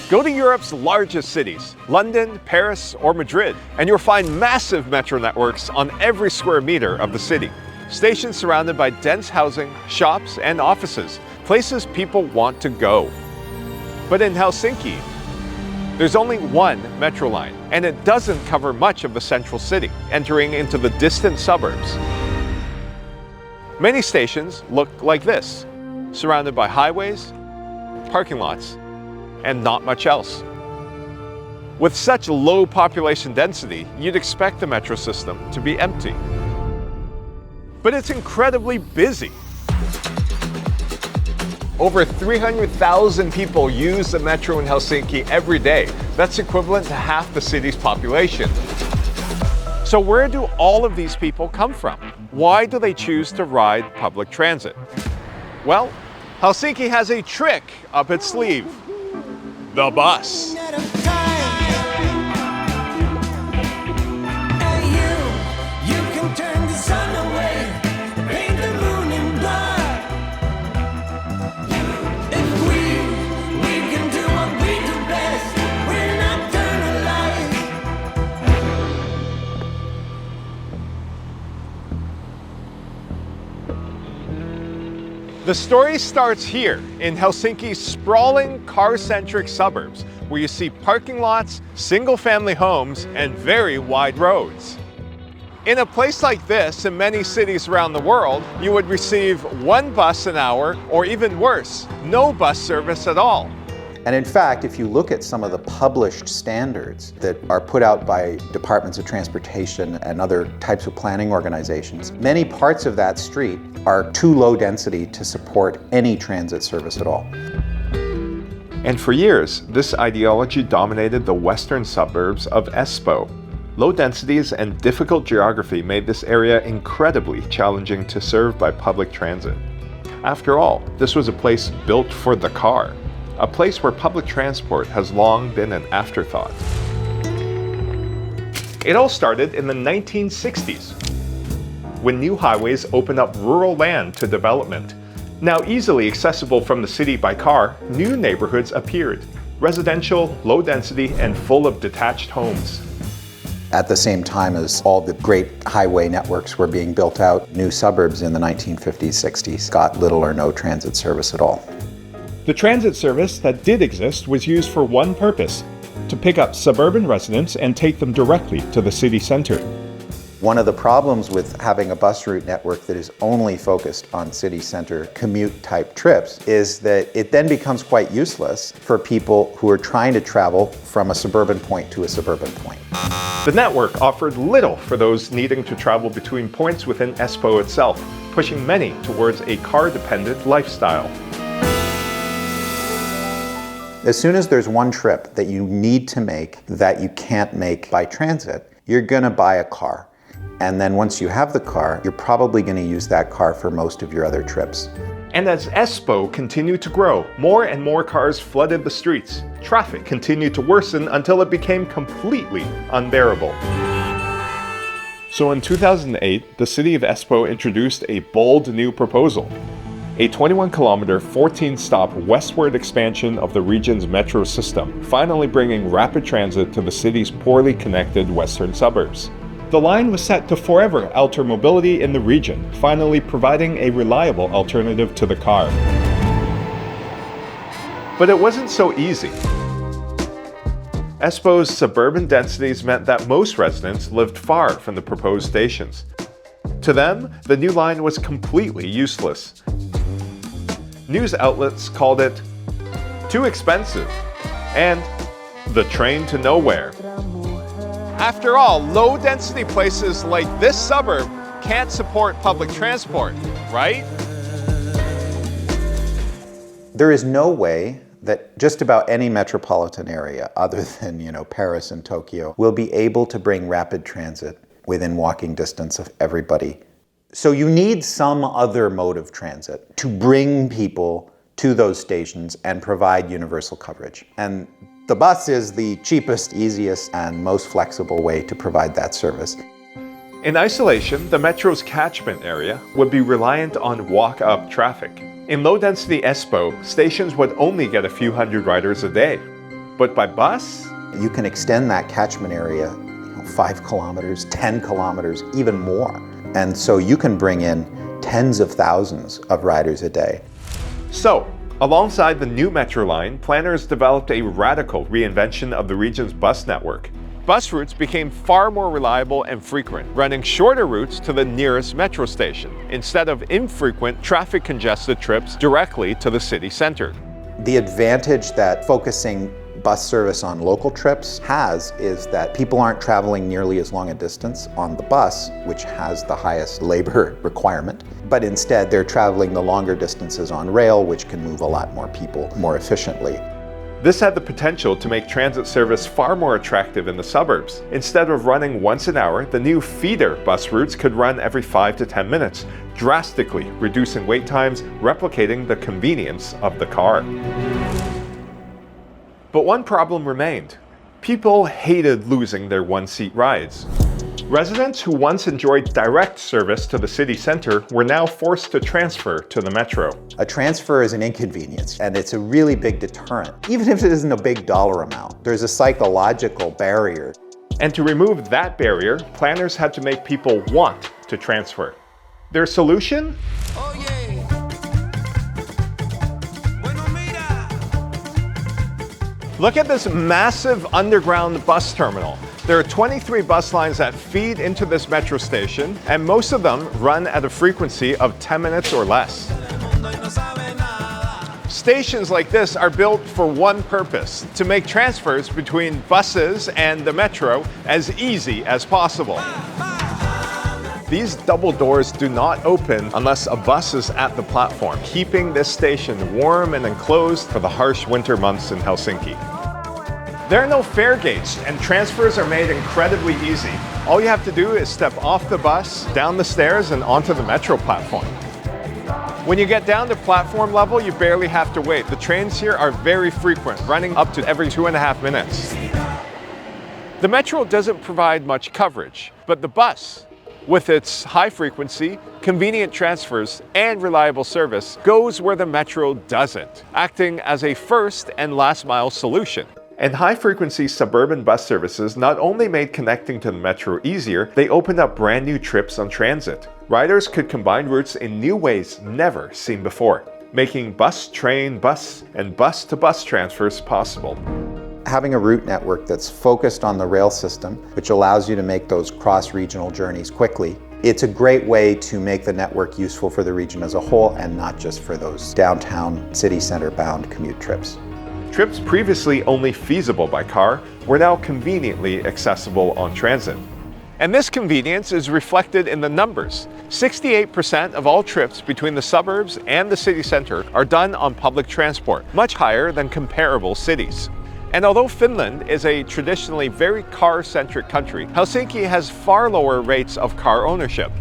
Go to Europe's largest cities, London, Paris, or Madrid, and you'll find massive metro networks on every square meter of the city. Stations surrounded by dense housing, shops, and offices, places people want to go. But in Helsinki, there's only one metro line, and it doesn't cover much of the central city, entering into the distant suburbs. Many stations look like this, surrounded by highways, parking lots, and not much else. With such low population density, you'd expect the metro system to be empty. But it's incredibly busy. Over 300,000 people use the metro in Helsinki every day. That's equivalent to half the city's population. So where do all of these people come from? Why do they choose to ride public transit? Well, Helsinki has a trick up its sleeve. The bus. The story starts here in Helsinki's sprawling car-centric suburbs, where you see parking lots, single-family homes, and very wide roads. In a place like this, in many cities around the world, you would receive one bus an hour, or even worse, no bus service at all. And in fact, if you look at some of the published standards that are put out by departments of transportation and other types of planning organizations, many parts of that street are too low density to support any transit service at all. And for years, this ideology dominated the western suburbs of Espoo. Low densities and difficult geography made this area incredibly challenging to serve by public transit. After all, this was a place built for the car, a place where public transport has long been an afterthought. It all started in the 1960s, when new highways opened up rural land to development. Now easily accessible from the city by car, new neighborhoods appeared, residential, low density, and full of detached homes. At the same time as all the great highway networks were being built out, new suburbs in the 1950s, 60s got little or no transit service at all. The transit service that did exist was used for one purpose: to pick up suburban residents and take them directly to the city center. One of the problems with having a bus route network that is only focused on city center commute type trips is that it then becomes quite useless for people who are trying to travel from a suburban point to a suburban point. The network offered little for those needing to travel between points within Espoo itself, pushing many towards a car-dependent lifestyle. As soon as there's one trip that you need to make that you can't make by transit, you're going to buy a car. And then once you have the car, you're probably going to use that car for most of your other trips. And as Espoo continued to grow, more and more cars flooded the streets. Traffic continued to worsen until it became completely unbearable. So in 2008, the city of Espoo introduced a bold new proposal: a 21-kilometer, 14-stop westward expansion of the region's metro system, finally bringing rapid transit to the city's poorly connected western suburbs. The line was set to forever alter mobility in the region, finally providing a reliable alternative to the car. But it wasn't so easy. Espoo's suburban densities meant that most residents lived far from the proposed stations. To them, the new line was completely useless. News outlets called it too expensive and the train to nowhere. After all, low-density places like this suburb can't support public transport, right? There is no way that just about any metropolitan area, other than, Paris and Tokyo, will be able to bring rapid transit within walking distance of everybody. So you need some other mode of transit to bring people to those stations and provide universal coverage. And the bus is the cheapest, easiest, and most flexible way to provide that service. In isolation, the metro's catchment area would be reliant on walk-up traffic. In low-density Espoo, stations would only get a few hundred riders a day. But by bus? You can extend that catchment area 5 kilometers, 10 kilometers, even more. And so you can bring in tens of thousands of riders a day. So, alongside the new metro line, planners developed a radical reinvention of the region's bus network. Bus routes became far more reliable and frequent, running shorter routes to the nearest metro station, instead of infrequent traffic-congested trips directly to the city center. The advantage that focusing bus service on local trips has is that people aren't traveling nearly as long a distance on the bus, which has the highest labor requirement, but instead they're traveling the longer distances on rail, which can move a lot more people more efficiently. This had the potential to make transit service far more attractive in the suburbs. Instead of running once an hour, the new feeder bus routes could run every 5 to 10 minutes, drastically reducing wait times, replicating the convenience of the car. But one problem remained. People hated losing their one-seat rides. Residents who once enjoyed direct service to the city center were now forced to transfer to the metro. A transfer is an inconvenience, and it's a really big deterrent. Even if it isn't a big dollar amount, there's a psychological barrier. And to remove that barrier, planners had to make people want to transfer. Their solution? Oh, yeah. Look at this massive underground bus terminal. There are 23 bus lines that feed into this metro station, and most of them run at a frequency of 10 minutes or less. Stations like this are built for one purpose: to make transfers between buses and the metro as easy as possible. These double doors do not open unless a bus is at the platform, keeping this station warm and enclosed for the harsh winter months in Helsinki. There are no fare gates, and transfers are made incredibly easy. All you have to do is step off the bus, down the stairs, and onto the metro platform. When you get down to platform level, you barely have to wait. The trains here are very frequent, running up to every 2.5 minutes. The metro doesn't provide much coverage, but the bus, with its high frequency, convenient transfers, and reliable service, goes where the metro doesn't, acting as a first and last mile solution. And high-frequency suburban bus services not only made connecting to the metro easier, they opened up brand new trips on transit. Riders could combine routes in new ways never seen before, making bus, train, bus, and bus-to-bus transfers possible. Having a route network that's focused on the rail system, which allows you to make those cross-regional journeys quickly, it's a great way to make the network useful for the region as a whole and not just for those downtown city center bound commute trips. Trips previously only feasible by car were now conveniently accessible on transit. And this convenience is reflected in the numbers. 68% of all trips between the suburbs and the city center are done on public transport, much higher than comparable cities. And although Finland is a traditionally very car-centric country, Helsinki has far lower rates of car ownership.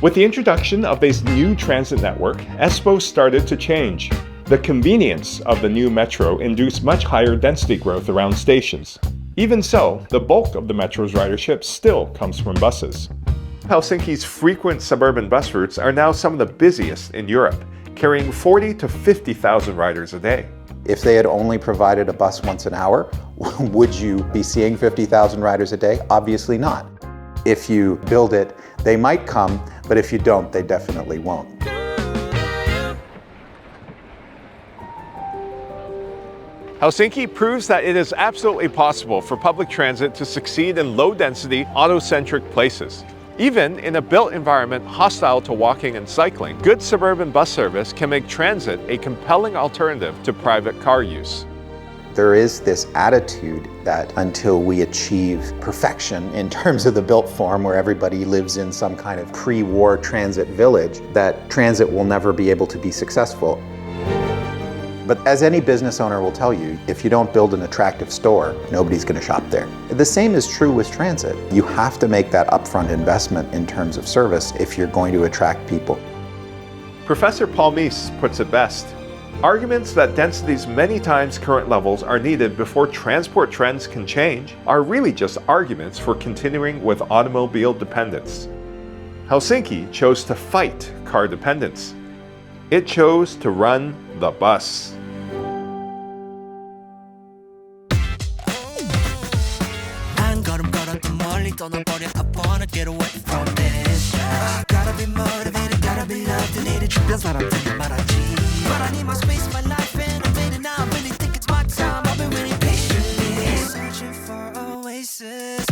With the introduction of this new transit network, Espoo started to change. The convenience of the new metro induced much higher density growth around stations. Even so, the bulk of the metro's ridership still comes from buses. Helsinki's frequent suburban bus routes are now some of the busiest in Europe, carrying 40 to 50,000 riders a day. If they had only provided a bus once an hour, would you be seeing 50,000 riders a day? Obviously not. If you build it, they might come, but if you don't, they definitely won't. Helsinki proves that it is absolutely possible for public transit to succeed in low-density, auto-centric places. Even in a built environment hostile to walking and cycling, good suburban bus service can make transit a compelling alternative to private car use. There is this attitude that until we achieve perfection in terms of the built form where everybody lives in some kind of pre-war transit village, that transit will never be able to be successful. But as any business owner will tell you, if you don't build an attractive store, nobody's going to shop there. The same is true with transit. You have to make that upfront investment in terms of service if you're going to attract people. Professor Paul Mies puts it best. Arguments that density's many times current levels are needed before transport trends can change are really just arguments for continuing with automobile dependence. Helsinki chose to fight car dependence. It chose to run the bus. 한 걸음 걸어도 멀리 떠나버려. I wanna get away from this. Gotta be motivated, gotta be loved. 내일 주변 사람들이 말하지. But I need my space, my life, and a minute now. I really think it's my time. I've been waiting patiently, searching for oasis.